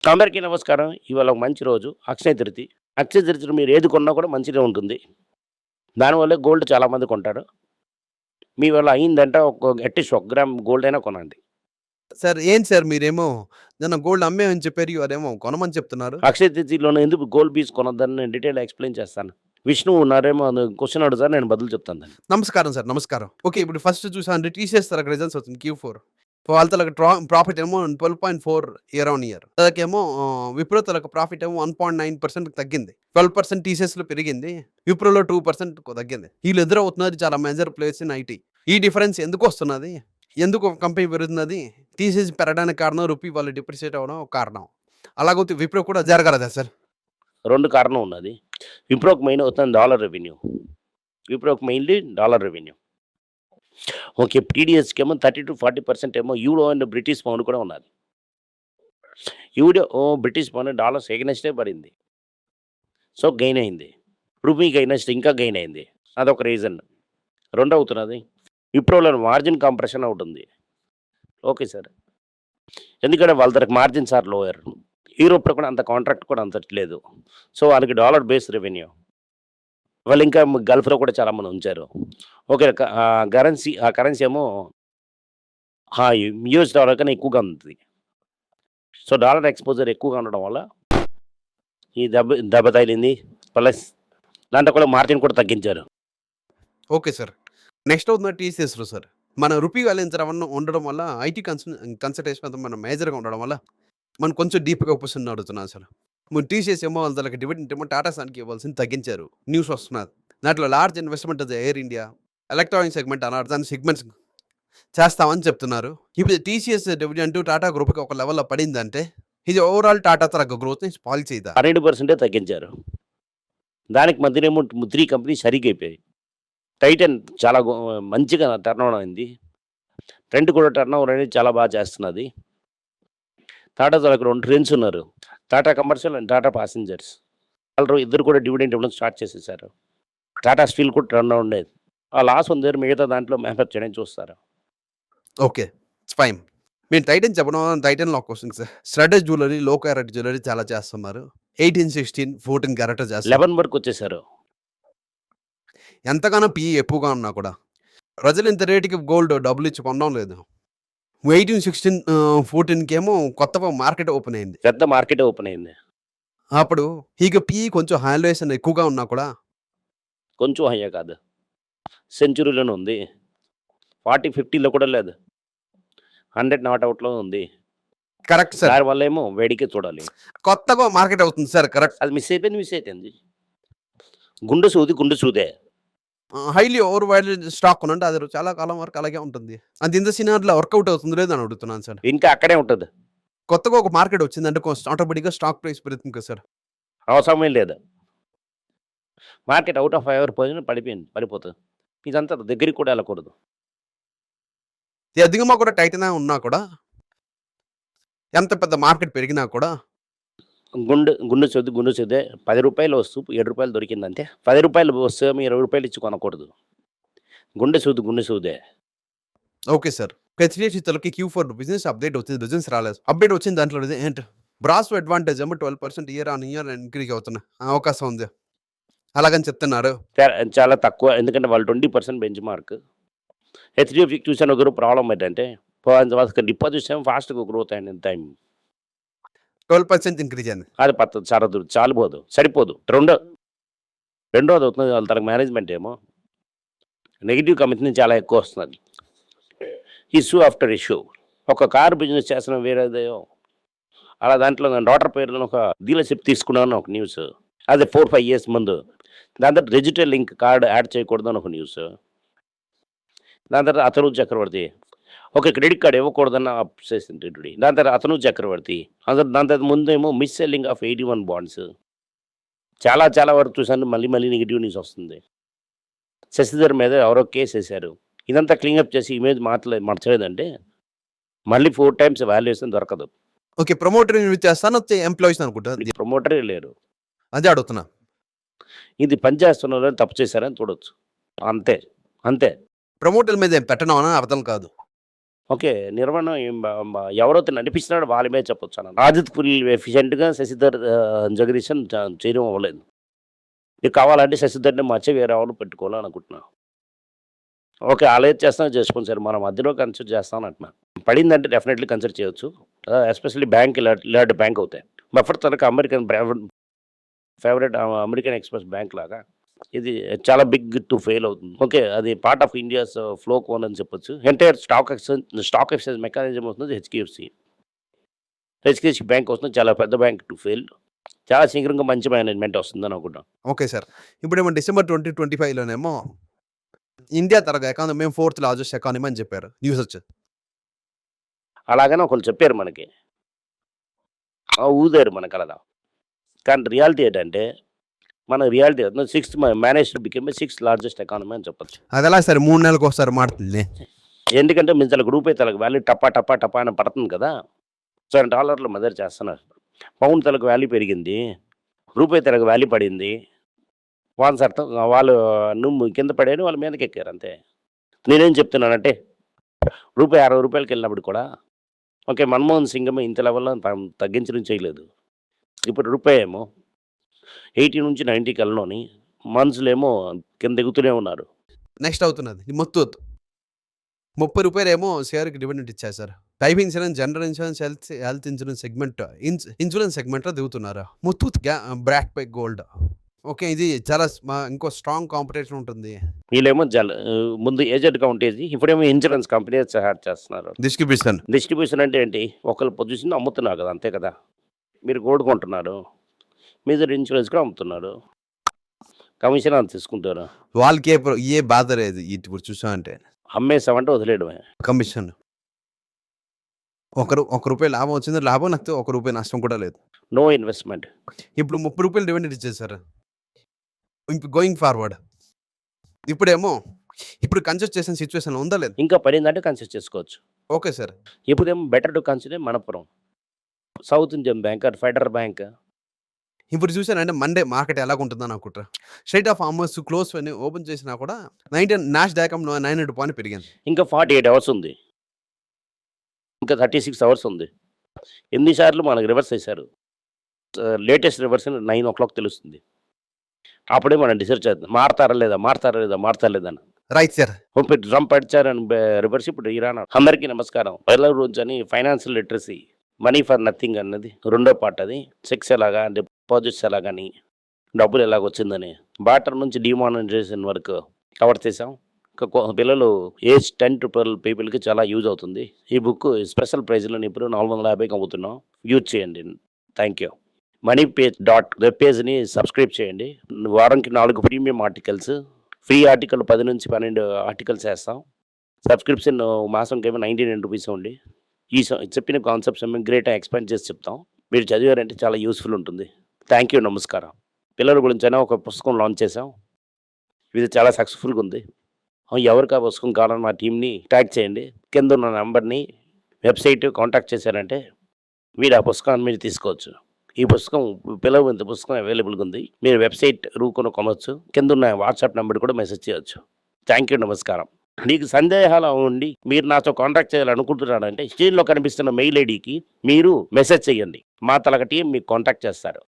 అందరికీ నమస్కారం. ఇవాళ ఒక మంచి రోజు అక్షయ తృతీయ. అక్షయ తృతీయలో మీరు ఏది కొన్నా కూడా మంచిగా ఉంటుంది. దానివల్లే గోల్డ్ చాలామంది కొంటారు. మీ వల్ల అయిందంటే అట్‌లీస్ట్ 1 గ్రామ్ గోల్డ్ అయినా కొనండి. సార్ ఏంటి సార్ మీరేమో నన్ను గోల్డ్ అమ్మేయమని చెప్పారు. అదేమో కొనమని చెప్తున్నారు. అక్షయ తృతీయలోనే ఎందుకు గోల్డ్ పీస్ కొనొద్దని నేను డీటెయిల్‌గా ఎక్స్‌ప్లెయిన్ చేస్తాను. విష్ణువు ఉన్నారేమో క్వెషన్ అడుగుతారు. నేను బదులు చెప్తాను దానికి. నమస్కారం సార్. నమస్కారం. ఓకే. ఇప్పుడు ఫస్ట్ చూసానంటే టీసీఎస్ తనకు రిజల్ట్స్ వచ్చింది Q4. వాళ్ళ తనకు ప్రాఫిట్ ఏమో 12.4 ఇయర్ ఆన్ ఇయర్. తనకేమో విప్రో తనకు ప్రాఫిట్ ఏమో 1.9% తగ్గింది. 12% టీసీఎస్‌లో పెరిగింది. విప్రోలో 2% తగ్గింది. వీళ్ళిద్దరూ అవుతున్నారు చాలా మేజర్ ప్లేయర్స్ ఇన్ ఐటీ. ఈ డిఫరెన్స్ ఎందుకు వస్తున్నది? ఎందుకు ఒక కంపెనీ పెరుగుతున్నది? టీసీఎస్ పెరగడానికి కారణం రూపీ వాళ్ళు డిప్రిషియేట్ అవ్వడం ఒక కారణం. అలాగైతే విప్రో కూడా జరగలదా సార్? 2 కారణం ఉన్నది. విప్రోకి మెయిన్ అవుతుంది డాలర్ రెవెన్యూ. విప్రోకి మెయిన్‌లీ డాలర్ రెవెన్యూ. ఓకే. టీడీఎస్‌కేమో 30-40% ఏమో యూరో అండ్ బ్రిటిష్ పౌండ్ కూడా ఉన్నది. బ్రిటిష్ పౌండ్ డాలర్స్ ఎగనెస్టే పడింది. సో, గెయిన్ అయింది. రూపీకి ఎగనెస్ట్ ఇంకా గెయిన్ అయింది. అదొక రీజన్. రెండవుతున్నది విప్రోలో మార్జిన్ కంప్రెషన్ అవుతుంది. Okay sir. ఎందుకంటే వాళ్ళ దగ్గర మార్జిన్స్ ఆర్ లోయర్. యూరోప్‌లో కూడా అంత కాంట్రాక్ట్ కూడా అంత లేదు. సో, వాళ్ళకి డాలర్ బేస్ రెవెన్యూ. వాళ్ళు ఇంకా గల్ఫ్‌లో కూడా చాలామంది ఉంచారు. ఓకే. ఆ కరెన్సీ ఏమో యూఎస్ డాలర్ కన్నా ఎక్కువగా ఉంది. సో, డాలర్ ఎక్స్‌పోజర్ ఎక్కువగా ఉండడం వల్ల ఈ దెబ్బ తగిలింది. ప్లస్ దాంట్లో కూడా మార్జిన్ కూడా తగ్గించారు. Okay sir. నెక్స్ట్ అవుతున్న టీసీఎస్‌లో సార్. మన రూపీ వాల్యూన్స్ ఉండడం వల్ల ఐటీ కన్సల్టేషన్ అంతా మన మేజర్‌గా ఉండడం వల్ల మనం కొంచెం డీప్‌గా క్వెషన్ అడుగుతున్నాను సార్. టీసీఎస్ ఏమో వాళ్ళకి డివిడెండ్ ఏమో టాటా సన్‌కి ఇవ్వాల్సింది తగ్గించారు. న్యూస్ వస్తున్నది. దాంట్లో లార్జ్ ఇన్వెస్ట్‌మెంట్ అది ఎయిర్ ఇండియా, ఎలక్ట్రానిక్ సెగ్మెంట్ అన్నారు. దాని సెగ్మెంట్స్ చేస్తామని చెప్తున్నారు. ఇప్పుడు టీసీఎస్ డివిడెండ్ టాటా గ్రూప్‌కి ఒక లెవెల్‌లో పడిందంటే ఇది ఓవరాల్ టాటా తరగ గ్రోత్‌ని స్పాయిల్ చేయదా? 12% తగ్గించారు. దానికి మధ్యనేమో 3 కంపెనీస్ సరిగైపోయాయి. టైటాన్ చాలా మంచిగా టర్నోవర్ అయింది. ట్రెంట్ కూడా టర్నోవర్ అనేది చాలా బాగా చేస్తున్నది. టాటా తనకు 2 ట్రైన్స్ ఉన్నారు. Tata commercial and Tata passengers. వాళ్ళు ఇద్దరు కూడా డివిడెండ్ ఇవ్వడం స్టార్ట్ చేసేసారు. టాటా స్టీల్ కూడా టర్నోవర్ ఉండేది. ఆ లాస్ ఉంది మిగతా దాంట్లో మ్యానుఫ్యాక్చర్ చేయడానికి చూస్తారు. ఓకే. It's fine. మీరు టైటాన్ చెప్పడం వల్ల టైటాన్‌లో ఒక క్వెషన్ సార్. స్టడ్డెడ్ జ్యువెలరీ, లో క్యారెట్ జ్యువెలరీ చాలా చేస్తున్నారు. 18, 16, 14 క్యారెట్ చేస్తున్నారు. 11 వరకు వచ్చేసారు. ఎంతగానో పీఈ ఎక్కువగా ఉన్నా కూడా ప్రజలు ఇంత రేటుకి గోల్డ్ డబ్బులు ఇచ్చి కొనడం లేదు. 18, 16, 14కేమో కొత్త మార్కెట్ ఓపెన్ అయింది. పెద్ద మార్కెటే ఓపెన్ అయింది. అప్పుడు ఇక పీఈ కొంచెం వాల్యుయేషన్ ఎక్కువగా ఉన్నా కూడా కొంచెం హయ్యే కాదు. సెంచురీలోనే ఉంది. 40, 50లో కూడా లేదు. 100 నాట్ అవుట్‌లో ఉంది. Correct sir. దానివల్లేమో వేడికే చూడాలి. కొత్తగా మార్కెట్ అవుతుంది సార్. కరెక్ట్. అది మిస్ అయిపోయింది. గుండు సూదే. హైలీ ఓవర్ వాల్యూడ్ స్టాక్ కొనండి. అది చాలా కాలం వరకు అలాగే ఉంటుంది. అది ఇంత సినారియోలో వర్కౌట్ అవుతుందో లేదో అని అడుగుతున్నాను సార్. ఇంకా అక్కడే ఉంటది. కొత్తగా ఒక మార్కెట్ వచ్చిందంటే ఆటోమేటిక్‌గా స్టాక్ ప్రైస్ పెరుగుతుంది కదా సార్. అవసరమే లేదు. మార్కెట్ ఔట్ ఆఫ్ ఫేవర్ పడిపోతది. ఇదంతా దగ్గరికి కూడా వెళ్ళకూడదు. అధికంగా కూడా టైటానే ఉన్నా కూడా ఎంత పెద్ద మార్కెట్ పెరిగినా కూడా గుండు సూదే రూ. 10 వస్తువు రూ. 7 దొరికిందంటే రూ. 10 వస్తువు రూ. 20 ఇచ్చి కొనకూడదు. గుండు సూదే. Okay sir. హెచ్‌డిఎఫ్‌సి తలకి Q4 బిజినెస్ అప్డేట్ వచ్చింది. బిజినెస్ రాలేదు. అప్డేట్ వచ్చిన దాంట్లో ఏంటి బ్రాస్ అడ్వాంటేజ్ ఏమో 12% ఇయర్ ఆన్ ఇయర్ ఇంక్రీజ్ అవుతున్న అవకాశం ఉంది. అలాగని చెప్తున్నారు. చాలా తక్కువ. ఎందుకంటే వాళ్ళు 20% బెంచ్ మార్క్. హెచ్‌డిఎఫ్‌సికి చూసాను ఒకరు ప్రాబ్లమ్ ఏంటంటే డిపాజిట్స్ ఏమో ఫాస్ట్‌గా గ్రోత్ అయిన టైం. 12% ఇంక్రీజ్ అయింది. అది సరిపోదు. రెండోది అవుతుంది వాళ్ళ తనకు మేనేజ్మెంట్ ఏమో నెగెటివ్ కమెంట్స్ నుంచి చాలా ఎక్కువ వస్తున్నది. Issue after issue. ఒక కార్ బిజినెస్ చేస్తున్నాం వేరేదేదో. అలా దాంట్లో నేను డాటర్ పేరులో ఒక డీలర్‌షిప్ తీసుకున్నాను ఒక న్యూస్. అది 4, 5 ఇయర్స్ ముందు. దాని తర్వాత డిజిటల్ లింక్ కార్డ్ యాడ్ చేయకూడదని ఒక న్యూస్. దాని తర్వాత అతను చక్రవర్తి. ఒక క్రెడిట్ కార్డ్ ఇవ్వకూడదన్న అప్సేసింది. దాని తర్వాత అతను చక్రవర్తి. దాని తర్వాత ముందేమో మిస్ సెల్లింగ్ ఆఫ్ 81 బాండ్స్. చాలా వరకు చూసాను. మళ్ళీ నెగెటివ్ న్యూస్ వస్తుంది. శశిధర్ మీద ఎవరో కేసు వేశారు. ఇదంతా క్లీనప్ చేసి ఇమేజ్ మార్చలేదంటే మళ్ళీ 4 టైమ్స్ వాల్యుయేషన్ దొరకదు. ఓకే. ప్రమోటర్ చేస్తాను ఎంప్లాయీస్ అనుకుంటా. ప్రమోటరే లేరు. అదే అడుగుతున్నా. ఇది పనిచేస్తున్న తప్పు చేశారని చూడొచ్చు. అంతే. ప్రమోటర్ల మీద ఏం పెట్టడం అని అర్థం కాదు. ఓకే. నిర్వహణ ఎవరైతే నడిపిస్తున్నాడో వాళ్ళ మీద చెప్పొచ్చు అన్నాను. ఆదిత్ ఫుల్ ఎఫిషియెంట్‌గా శశిధర్ జగదీశన్ చేయడం అవ్వలేదు. మీకు కావాలంటే శశిధర్‌ని మార్చి వేరే ఎవరిని పెట్టుకోవాలని అనుకుంటున్నా. ఓకే. ఆళ్ళేది చేస్తారో చేసుకోండి సార్. మన మధ్యలో కన్సిడర్ చేస్తామని అంటున్నా. పడిందంటే డెఫినెట్‌లీ కన్సిడర్ చేయొచ్చు. ఎస్పెషల్లీ బ్యాంక్ ఇలాంటి బ్యాంక్ అవుతాయి. బఫర్ తనకు American favourite American express bank లాగా ఇది చాలా బిగ్ టు ఫెయిల్ అవుతుంది. ఓకే. అది part of India's flow cone అని చెప్పొచ్చు. ఎంటైర్ స్టాక్ ఎక్స్‌చేంజ్ మెకానిజం వస్తుంది హెచ్‌డిఎఫ్‌సి. హెచ్‌డిఎఫ్‌సి బ్యాంక్ వస్తుంది. చాలా పెద్ద బ్యాంక్ టు ఫెయిల్. చాలా శీఘ్రంగా మంచి మేనేజ్మెంట్ వస్తుందని అనుకుంటున్నాం. Okay sir. ఇప్పుడేమో డిసెంబర్ 2025లోనేమో ఇండియా తరగా ఎకానమీ 4th లార్జెస్ట్ ఎకానమీ అని చెప్పారు న్యూస్ వచ్చింది. అలాగని ఒకళ్ళు చెప్పారు మనకి. ఊదారు మనకలాగా. కానీ రియాలిటీ ఏంటంటే మన reality 6th managed become 6th largest economy అని చెప్పొచ్చు. అదెలా సార్ 3 నెలలకు ఒకసారి మారుతుంది. ఎందుకంటే మీ తల గ్రూప్ తలకు వాల్యూ టపా అని పడుతుంది కదా! $7 మెజర్ చేస్తున్నారు. పౌండ్ తలకు వాల్యూ పెరిగింది. రూపాయి తలకు వాల్యూ పడింది. వాళ్ళు నువ్వు కింద పడాను వాళ్ళ మీదకి ఎక్కారు అంతే. నేనేం చెప్తున్నానంటే రూపాయి ₹60 వెళ్ళినప్పుడు కూడా ఓకే. మన్మోహన్ సింగ్ ఏమో ఇంత లెవెల్‌లో తగ్గించడం చేయలేదు. ఇప్పుడు రూపాయి ఏమో 80 నుంచి 90కి వెళ్ళలోని మనుషులేమో కింద దిగుతూనే ఉన్నారు. నెక్స్ట్ అవుతున్నది ఈ ముత్తూట్ ₹30 ఏమో షేర్‌కి డివిడెండ్ ఇచ్చారు sir. Life insurance, general insurance, health insurance segment insurance సెగ్మెంట్‌లో దిగుతున్నారు. ముత్తూట్ బ్రాక్ పై గోల్డ్. ఓకే. ఇది చాలా ఇంకో స్ట్రాంగ్ కాంపిటీషన్ ఉంటుంది. వీళ్ళేమో ముందు ఏజెంట్‌గా ఉండేది. ఇప్పుడేమో ఇన్సూరెన్స్ కంపెనీస్ యాడ్ చేస్తున్నారు. డిస్ట్రిబ్యూషన్ అంటే ఏంటి? ఒకళ్ళు పొజిషన్ అమ్ముతున్నారు కదా! అంతే కదా! మీరు గోల్డ్ కొంటున్నారు. మీరు ఇన్సూరెన్స్ కూడా అమ్ముతున్నారు. కమిషన్ అంత తీసుకుంటారు. వాళ్ళకి ఏ బాధ లేదు ఇప్పుడు చూసామంటే. అమ్మేసామంటే వదిలేయడమే. కమిషన్. ₹1 లాభం వచ్చింది. లాభం నాకు ₹1 నష్టం కూడా లేదు. No investment. ఇప్పుడు ₹30 డివిడెండ్ ఇచ్చేసారు. ఇప్పుడు గోయింగ్ ఫార్వర్డ్. ఇప్పుడు కన్సిడర్ చేసిన సిట్యుయేషన్‌లో ఉందా లేదా? ఇంకా పడిందంటే కన్సిడర్ చేసుకోవచ్చు. Okay sir. ఇప్పుడేమో better to consider Manappuram. South Indian Bank or Federal Bank. ఇప్పుడు చూసానంటే మండే మార్కెట్ ఎలాగుంటుందని అనుకుంటా. స్ట్రెయిట్ ఆఫ్ ఆల్మోస్ట్ క్లోజ్ అని ఓపెన్ చేసినా కూడా నాస్డాక్ 900 పాయింట్ పెరిగింది. ఇంకా 48 అవర్స్ ఉంది. ఇంకా 36 అవర్స్ ఉంది. ఎన్ని సార్లు మనకు రివర్స్ చేశారు. లేటెస్ట్ రివర్స్ 9:00 తెలుస్తుంది. అప్పుడే మనం డిసైడ్ చేద్దాం. మారతారా లేదా అని. Right sir. ట్రంప్ అడిచారని రివర్స్ ఇప్పుడు ఇరాన్. అందరికీ నమస్కారం. పైల రోజు అని financial literacy money for nothing అన్నది రెండో పార్ట్. అది సెక్స్ ఎలాగా, డిపాజిట్స్ ఎలాగని, డబ్బులు ఎలాగొచ్చిందని, బార్టర్ నుంచి డిమానిటైజేషన్ వరకు కవర్ చేసాం. పిల్లలు ఏజ్ 10 to 12 పీపుల్కి చాలా యూజ్ అవుతుంది. ఈ బుక్ స్పెషల్ ప్రైజ్లో ఇప్పుడు 450కి అమ్ముతున్నాం. యూజ్ చేయండి. Thank you. వెబ్ పేజ్ని సబ్స్క్రైబ్ చేయండి. వారానికి 4 ప్రీమియం ఆర్టికల్స్, ఫ్రీ ఆర్టికల్ 10 నుంచి 12 ఆర్టికల్స్ వేస్తాం. సబ్స్క్రిప్షన్ మాసంకేమో ₹99 ఉంది. ఈ చెప్పిన కాన్సెప్ట్స్ ఏమో గ్రేట్గా ఎక్స్పాండ్ చేసి చెప్తాం. మీరు చదివారంటే చాలా యూస్ఫుల్ ఉంటుంది. Thank you. నమస్కారం. పిల్లల గురించి అయినా ఒక పుస్తకం లాంచ్ చేసాం. ఇది చాలా సక్సెస్ఫుల్గా ఉంది. ఎవరికి ఆ పుస్తకం కావాలని మా టీంని ట్యాగ్ చేయండి. కింద ఉన్న నెంబర్ని వెబ్సైట్ కాంటాక్ట్ చేశారంటే మీరు ఆ పుస్తకాన్ని మీరు తీసుకోవచ్చు. ఈ పుస్తకం పిల్లల పుస్తకం అవైలబుల్గా ఉంది. మీరు వెబ్సైట్ కొనొచ్చు. కింద ఉన్న వాట్సాప్ నెంబర్ కూడా మెసేజ్ చేయొచ్చు. Thank you. నమస్కారం. మీకు సందేహాలు ఉండి మీరు నాతో కాంటాక్ట్ చేయాలనుకుంటున్నారంటే స్క్రీన్లో కనిపిస్తున్న మెయిల్ ఐడికి మీరు మెసేజ్ చేయండి. మా తలక టీం మీకు కాంటాక్ట్ చేస్తారు.